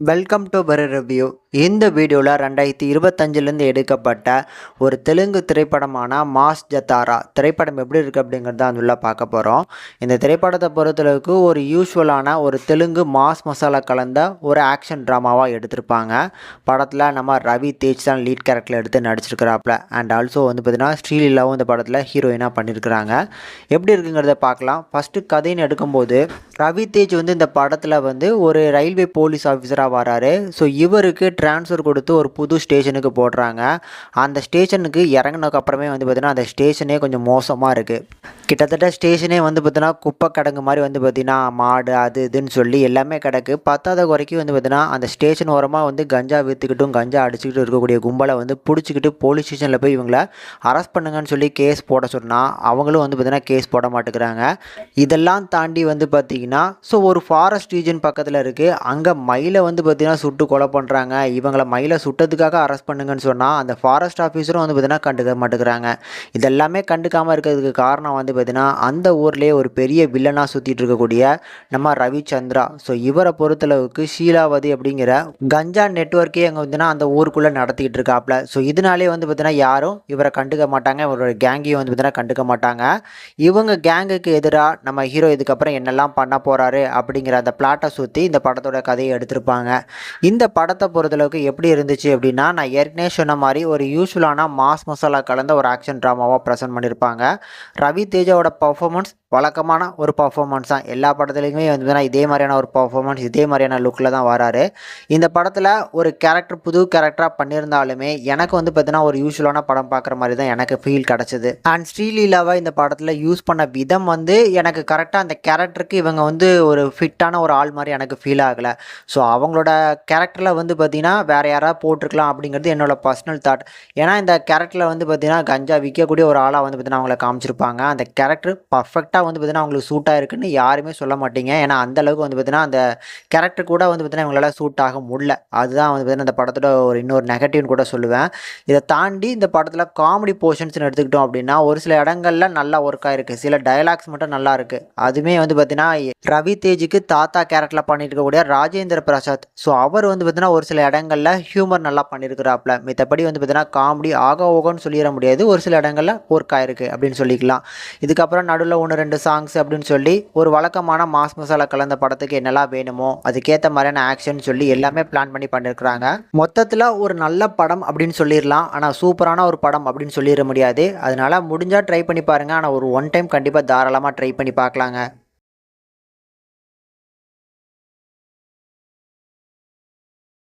Welcome to பர review. இந்த வீடியோவில் 2025லேருந்து எடுக்கப்பட்ட ஒரு தெலுங்கு திரைப்படமான மாஸ் ஜத்தாரா திரைப்படம் எப்படி இருக்குது அப்படிங்கிறத அதுள்ள பார்க்க போகிறோம். இந்த திரைப்படத்தை பொறுத்தளவுக்கு ஒரு யூஸ்வலான ஒரு தெலுங்கு மாஸ் மசாலா கலந்த ஒரு ஆக்ஷன் ட்ராமாவாக எடுத்திருப்பாங்க. படத்தில் நம்ம ரவி தேஜ் தான் லீட் கேரக்டரில் எடுத்து நடிச்சிருக்கிறாப்புல. அண்ட் ஆல்சோ பார்த்திங்கன்னா ஸ்ரீலீலாவும் இந்த படத்தில் ஹீரோயினாக பண்ணியிருக்கிறாங்க. எப்படி இருக்குங்கிறத பார்க்கலாம். ஃபஸ்ட்டு கதைன்னு எடுக்கும்போது ரவி தேஜ் இந்த படத்தில் ஒரு ரயில்வே போலீஸ் ஆஃபீஸராக வராரு. ஸோ இவருக்கு ட்ரான்ஸ்ஃபர் கொடுத்து ஒரு புது ஸ்டேஷனுக்கு போடுறாங்க. அந்த ஸ்டேஷனுக்கு இறங்கினதுக்கு அப்புறமே பார்த்திங்கன்னா அந்த ஸ்டேஷனே கொஞ்சம் மோசமாக இருக்குது. கிட்டத்தட்ட ஸ்டேஷனே பார்த்திங்கன்னா குப்பை கிடங்கு மாதிரி பார்த்திங்கன்னா மாடு அது இதுன்னு சொல்லி எல்லாமே கிடக்கு. பத்தாத குறைக்கு பார்த்திங்கன்னா அந்த ஸ்டேஷன் ஓரமாக கஞ்சா விற்றுக்கிட்டும் கஞ்சா அடிச்சுக்கிட்டு இருக்கக்கூடிய கும்பலை பிடிச்சிக்கிட்டு போலீஸ் ஸ்டேஷனில் போய் இவங்களை அரெஸ்ட் பண்ணுங்கன்னு சொல்லி கேஸ் போட சொன்னால் அவங்களும் பார்த்திங்கன்னா கேஸ் போட மாட்டேங்கிறாங்க. இதெல்லாம் தாண்டி பார்த்திங்கன்னா ஸோ ஒரு ஃபாரஸ்ட் ரீஜன் பக்கத்தில் இருக்குது. அங்கே மயிலை பார்த்திங்கன்னா சுட்டு கொலை பண்ணுறாங்க. இவங்களை மயிலை சுட்டதுக்காக அரெஸ்ட் பண்ணுங்கன்னு சொன்னால் அந்த ஃபாரஸ்ட் ஆஃபீஸரும் பார்த்திங்கன்னா கண்டுக்க மாட்டேங்கிறாங்க. இதெல்லாமே கண்டுக்காமல் இருக்கிறதுக்கு காரணம் பார்த்திங்கன்னா அந்த ஊர்லேயே ஒரு பெரிய வில்லனாக சுற்றிட்டு இருக்கக்கூடிய நம்ம ரவிச்சந்திரா. ஸோ இவரை பொறுத்தளவுக்கு ஷீலாவதி அப்படிங்கிற கஞ்சா நெட்வொர்க்கே அங்கே அந்த ஊருக்குள்ளே நடத்திக்கிட்டு இருக்காப்புல. ஸோ இதனாலே பார்த்திங்கன்னா யாரும் இவரை கண்டுக்க மாட்டாங்க. இவரோட கேங்கையும் பார்த்திங்கன்னா கண்டுக்க மாட்டாங்க. இவங்க கேங்குக்கு எதிராக நம்ம ஹீரோ இதுக்கப்புறம் என்னெல்லாம் பண்ண போகிறாரு அப்படிங்கிற அந்த பிளாட்டை சுற்றி இந்த படத்தோட கதையை எடுத்திருப்பாங்க. இந்த படத்தை பொறுத்தளவுக்கு எப்படி இருந்துச்சு அப்படின்னா, நான் ஏற்கனவே சொன்ன மாதிரி ஒரு யூஸ்வலான மாஸ் மசாலா கலந்த ஒரு ஆக்ஷன் ட்ராமாவாக ப்ரெசென்ட் பண்ணியிருப்பாங்க. ரவி தேஜாவோட பர்ஃபார்மன்ஸ் வழக்கமான ஒரு பர்ஃபார்மன்ஸ் தான். எல்லா படத்துலையுமே இதே மாதிரியான ஒரு பர்ஃபார்மன்ஸ் இதே மாதிரியான லுக்கில் தான் வராரு. இந்த படத்தில் ஒரு கேரக்டர் புது கேரக்டராக பண்ணியிருந்தாலுமே எனக்கு பார்த்தீங்கன்னா ஒரு யூஸ்வலான படம் பார்க்குற மாதிரி தான் எனக்கு ஃபீல் கிடச்சிது. அண்ட் ஸ்ரீலீலாவை இந்த படத்தில் யூஸ் பண்ண விதம் எனக்கு கரெக்டாக அந்த கேரக்டருக்கு இவங்க ஒரு ஃபிட்டான ஒரு ஆள் மாதிரி எனக்கு ஃபீல் ஆகலை. ஸோ அவங்களோட கேரக்டரில் பார்த்திங்கன்னா வேறு யாராவது போட்டிருக்கலாம் அப்படிங்கிறது என்னோடய பர்சனல் தாட். ஏன்னா இந்த கேரக்டரில் பார்த்திங்கன்னா கஞ்சா விற்கக்கூடிய ஒரு ஆளாக பார்த்திங்கன்னா அவங்கள காமிச்சிருப்பாங்க. அந்த கேரக்டர் பர்ஃபெக்டாக பார்த்திங்கன்னா அவங்களுக்கு சூட்டாக இருக்குன்னு யாருமே சொல்ல மாட்டீங்க. ஏன்னா அந்தளவுக்கு பார்த்திங்கன்னா அந்த கேரக்டர் கூட பார்த்திங்கன்னா இவங்களால சூட் ஆக முடியல. அதுதான் பார்த்திங்கன்னா இந்த படத்தோட இன்னொரு நெகட்டிவ்னு கூட சொல்லுவேன். இதை தாண்டி இந்த படத்தில் காமெடி போர்ஷன்ஸ்னு எடுத்துக்கிட்டோம் அப்படின்னா ஒரு சில இடங்களில் நல்லா ஒர்க் ஆகிருக்கு. சில டயலாக்ஸ் மட்டும் நல்லா இருக்குது. அதுவுமே பார்த்திங்கன்னா ரவி தேஜுக்கு தாத்தா கேரக்டரில் பண்ணிட்டு இருக்கக்கூடிய ராஜேந்திர பிரசாத். ஸோ அவர் பார்த்திங்கன்னா ஒரு சில இடங்களில் ஹியூமர் நல்லா பண்ணியிருக்கிறாப்புல. மித்தபடி பார்த்திங்கன்னா காமெடி ஆக ஓகோன்னு சொல்லிட முடியாது. ஒரு சில இடங்களில் ஒர்க் ஆகிருக்கு அப்படின்னு சொல்லிக்கலாம். இதுக்கப்புறம் நடுவில் 1-2 சாங்ஸ் அப்படின்னு சொல்லி ஒரு வழக்கமான மாஸ் மசாலா கலந்த படத்துக்கு என்னெல்லாம் வேணுமோ அதுக்கேற்ற மாதிரியான ஆக்ஷன் சொல்லி எல்லாமே பிளான் பண்ணி பண்ணியிருக்கிறாங்க. மொத்தத்தில் ஒரு நல்ல படம் அப்படின்னு சொல்லிடலாம். ஆனால் சூப்பரான ஒரு படம் அப்படின்னு சொல்லிட முடியாது. அதனால் முடிஞ்சால் ட்ரை பண்ணி பாருங்கள். ஆனால் ஒரு ஒன் டைம் கண்டிப்பாக தாராளமாக ட்ரை பண்ணி பார்க்கலாங்க.